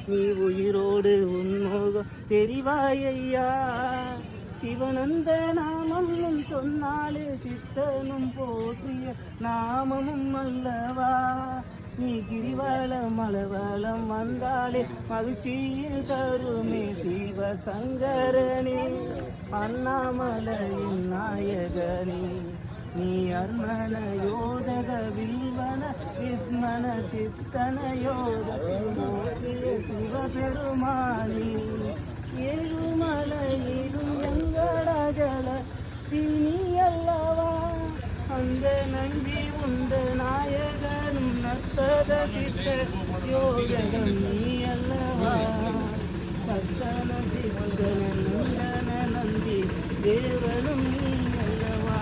நீ உயிரோடு உன்முகம் தெரிவாயையா. சிவனந்த நாமம் சொன்னாலே சித்தனும் போற்றிய நாமமும் அல்லவா. நீ கிரிவலம் மலவலம் வந்தாலே மகிழ்ச்சியில் தருமே சிவசங்கரனே. அண்ணாமலையின் நாயகனே நீ அர்மன யோதக வில்வன விஸ்மன சித்தன யோத சிவபெருமானே. ஏழுமலையிலும் எங்கடகல நீ அல்லவா. அந்த நம்பி உண்ட நாயகனும் நத்தத சித்த யோகனும் நீ அல்லவா. சத்தன சித்தன நந்தி தேவனும் நீ அல்லவா.